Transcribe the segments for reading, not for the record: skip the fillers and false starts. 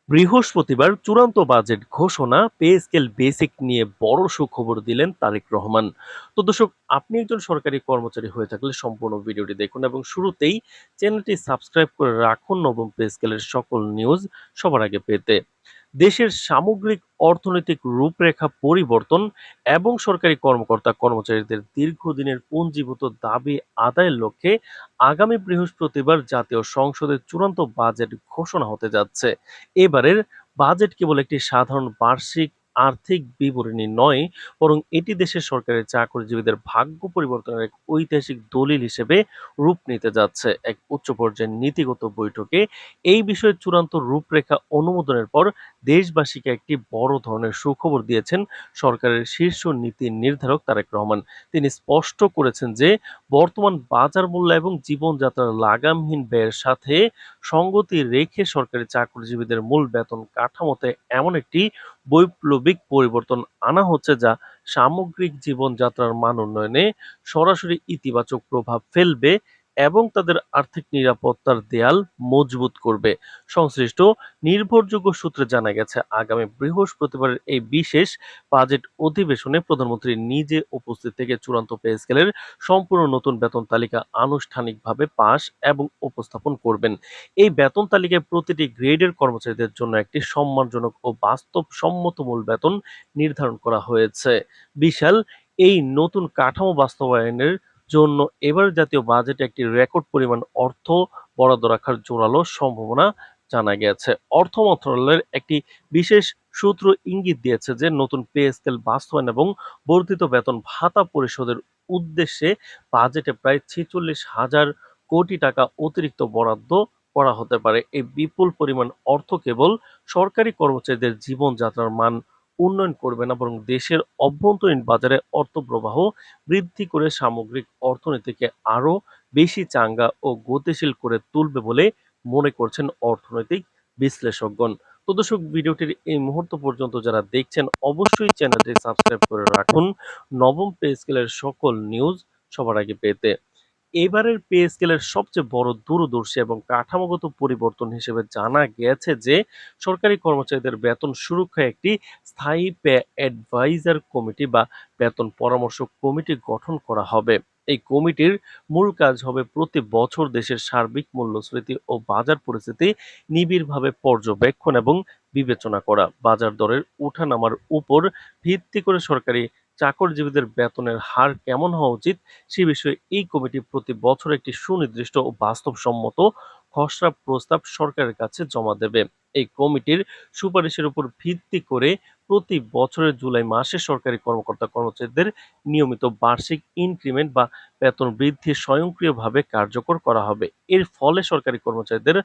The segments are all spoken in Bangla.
বৃহস্পতিবার চূড়ান্ত বাজেট ঘোষণা, পে স্কেল বেসিক নিয়ে বড় সুখবর দিলেন তারেক রহমান। তো দর্শক, আপনি একজন সরকারি কর্মচারী হয়ে থাকলে সম্পূর্ণ ভিডিওটি দেখুন এবং শুরুতেই চ্যানেলটি সাবস্ক্রাইব করে রাখুন নবম পে স্কেলের সকল নিউজ সবার আগে পেতে। দেশের সামগ্রিক অর্থনৈতিক রূপরেখা পরিবর্তন এবং সরকারি কর্মকর্তা কর্মচারীদের দীর্ঘদিনের পুঞ্জীভূত দাবি আদায়ের লক্ষ্যে আগামী বৃহস্পতিবার জাতীয় সংসদে চূড়ান্ত বাজেট ঘোষণা হতে যাচ্ছে। এবারের বাজেট কেবল একটি সাধারণ বার্ষিক আর্থিক বিবরণী নয়, বরং এটি দেশের সরকারি চাকরিজীবীদের ভাগ্য পরিবর্তনের এক ঐতিহাসিক দলিল হিসেবে রূপ নিতে যাচ্ছে। এক উচ্চ পর্যায়ের নীতিগত বৈঠকে এই বিষয়ে চূড়ান্ত রূপরেখা অনুমোদনের পর দেশবাসীকে একটি বড় ধরনের সুখবর দিয়েছেন সরকারের শীর্ষ নীতি নির্ধারক তারেক রহমান। তিনি স্পষ্ট করেছেন যে বর্তমান বাজার মূল্য এবং জীবনযাত্রার লাগামহীন ব্যয়ের সাথে সঙ্গতি রেখে সরকারি চাকরিজীবীদের মূল বেতন কাঠামোতে এমন একটি বৈপ্লবিক পরিবর্তন আনা হচ্ছে যা সামগ্রিক জীবনযাত্রার মান উন্নয়নে সরাসরি ইতিবাচক প্রভাব ফেলবে এবং তাদের আর্থিক নিরাপত্তার দেয়াল মজবুত করবে। সংশ্লিষ্ট নির্ভরযোগ্য সূত্রে জানা গেছে, আগামী বৃহস্পতিবারের এই বিশেষ বাজেট অধিবেশনে প্রধানমন্ত্রী নিজে উপস্থিত থেকে চূড়ান্ত পে স্কেলের সম্পূর্ণ নতুন বেতন তালিকা আনুষ্ঠানিকভাবে পাশ এবং উপস্থাপন করবেন। এই বেতন তালিকায় প্রতিটি গ্রেডের কর্মচারীদের জন্য একটি সম্মানজনক ও বাস্তবসম্মত মূল বেতন নির্ধারণ করা হয়েছে। বিশাল এই নতুন কাঠামো বাস্তবায়নের জন্য এবার জাতীয় বাজেটে একটি রেকর্ড পরিমাণ অর্থ বরাদ্দ রাখার জোরালো সম্ভাবনা জানা গেছে। অর্থ মন্ত্রণালয়ের একটি বিশেষ সূত্র ইঙ্গিত দিয়েছে যে নতুন পে স্কেল বাস্তবায়ন এবং বর্ধিত বেতন ভাতা পরিশোধের উদ্দেশ্যে বাজেটে প্রায় 46,000 কোটি টাকা অতিরিক্ত বরাদ্দ করা হতে পারে। এই বিপুল পরিমাণ অর্থ কেবল সরকারি কর্মচারীদের জীবনযাত্রার মান উন্নয়ন করবে না, বরং দেশের অভ্যন্তরীণ বাজারে অর্থ প্রবাহ বৃদ্ধি করে সামগ্রিক অর্থনীতিকে আরো বেশি চাঙ্গা ও গতিশীল করে তুলবে বলে মনে করছেন অর্থনৈতিক বিশ্লেষকগণ। তো দর্শক, ভিডিওটির এই মুহূর্ত পর্যন্ত যারা দেখছেন অবশ্যই চ্যানেলটি সাবস্ক্রাইব করে রাখুন নবম পে স্কেলের সকল নিউজ সবার আগে পেতে। এবারের পে স্কেলের সবচেয়ে বড় দূরদর্শী এবং কাঠামোগত পরিবর্তন হিসেবে জানা গেছে যে সরকারি কর্মচারীদের বেতন সুরক্ষায় একটি স্থায়ী পে অ্যাডভাইজার কমিটি বা বেতন পরামর্শ কমিটি গঠন করা হবে। এই কমিটির মূল কাজ হবে প্রতি বছর দেশের সার্বিক মূল্যস্ফীতি ও বাজার পরিস্থিতি নিবিড়ভাবে পর্যবেক্ষণ এবং বিবেচনা করা। বাজার দরের ওঠানামার উপর ভিত্তি করে সরকারি চাকরিজীবীদের বেতনের হার কেমন হওয়া উচিত সে বিষয়ে এই কমিটি প্রতি বছর একটি সুনির্দিষ্ট ও বাস্তবসম্মত খসড়া প্রস্তাব সরকারের কাছে জমা দেবে। এই কমিটির সুপারিশের উপর ভিত্তি করে প্রতি বছরের জুলাই মাসে সরকারি কর্মকর্তা কর্মচারীদের নিয়মিত বার্ষিক ইনক্রিমেন্ট বা বেতন বৃদ্ধি স্বয়ংক্রিয়ভাবে কার্যকর করা হবে। এর ফলে সরকারি কর্মচারীদের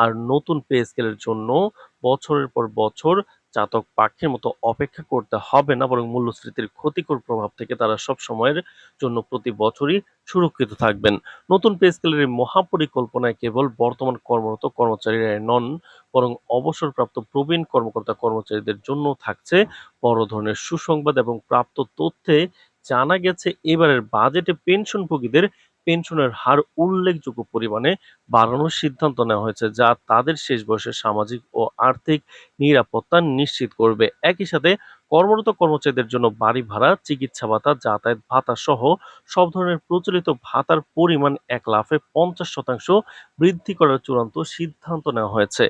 আর নতুন পে স্কেলের জন্য বছরের পর বছর চাতক পাখির মতো অপেক্ষা করতে হবে না, বরং মূল্যস্ফীতির ক্ষতিকর প্রভাব থেকে তারা সব সময়ের জন্য প্রতি বছরই সুরক্ষিত থাকবেন। নতুন পে স্কেলের এই মহাপরিকল্পনায় কেবল বর্তমান কর্মরত কর্মচারীরাই নন, বরং অবসরপ্রাপ্ত প্রবীণ কর্মকর্তা কর্মচারীদের জন্য থাকছে বড় ধরনের সুসংবাদ এবং প্রাপ্ত তথ্যে জানা গেছে এবারের বাজেটে পেনশনভোগীদের পেনশনের হার উল্লেখযোগ্য পরিমাণে বাড়ানোর সিদ্ধান্ত নেওয়া হয়েছে, যা তাদের শেষ বয়সের সামাজিক ও আর্থিক নিরাপত্তা নিশ্চিত করবে। একই সাথে কর্মরত কর্মচারীদের জন্য বাড়ি ভাড়া, চিকিৎসা ভাতা, যাতায়াত ভাতা সহ সব ধরনের প্রচলিত ভাতার পরিমাণ 1,50% বৃদ্ধি করার চূড়ান্ত সিদ্ধান্ত নেওয়া হয়েছে।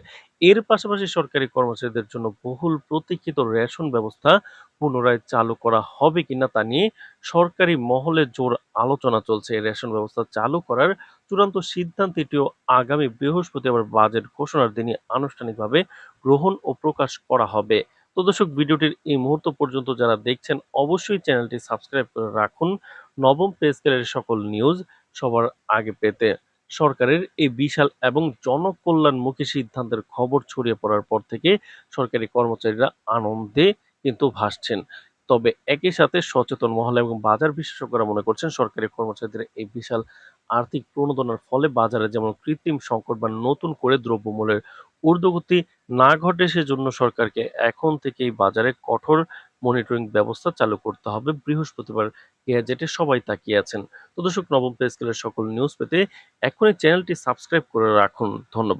এর পাশাপাশি সরকারি কর্মচারীদের জন্য বহুল প্রতীক্ষিত রেশন ব্যবস্থা পুনরায় চালু করা হবে কিনা তা নিয়ে সরকারি মহলে জোর আলোচনা চলছে। এই রেশন ব্যবস্থা চালু করার চূড়ান্ত সিদ্ধান্তটিও আগামী বৃহস্পতিবার বাজেট ঘোষণার দিনই আনুষ্ঠানিকভাবে গ্রহণ ও প্রকাশ করা হবে। তো দর্শক, ভিডিওটির এই মুহূর্ত পর্যন্ত যারা দেখছেন অবশ্যই চ্যানেলটি সাবস্ক্রাইব করে রাখুন নবম পে স্কেলের সকল নিউজ সবার আগে পেতে। সরকারের এই বিশাল এবং জনকল্যাণমুখী সিদ্ধান্তের খবর ছড়িয়ে পড়ার পর থেকে সরকারি কর্মচারীরা আনন্দে কিন্তু ভাসছেন। তবে একই সাথে সচেতন মহল এবং বাজার বিশেষজ্ঞরা মনে করছেন সরকারি কর্মচারীদের এই বিশাল আর্থিক প্রণোদনার ফলে বাজারে যেমন কৃত্রিম সংকট বা নতুন করে দ্রব্যমূল্যের ঊর্ধ্বগতি না ঘটে, সেজন্য সরকারকে এখন থেকেই বাজারে কঠোর মনিটরিং ব্যবস্থা চালু করতে হবে। বৃহস্পতিবার গ্যাজেটে সবাই তাকিয়ে আছেন। তো দর্শক, নবম পে স্কেলের সকল নিউজ পেতে এখনই চ্যানেলটি সাবস্ক্রাইব করে রাখুন। ধন্যবাদ।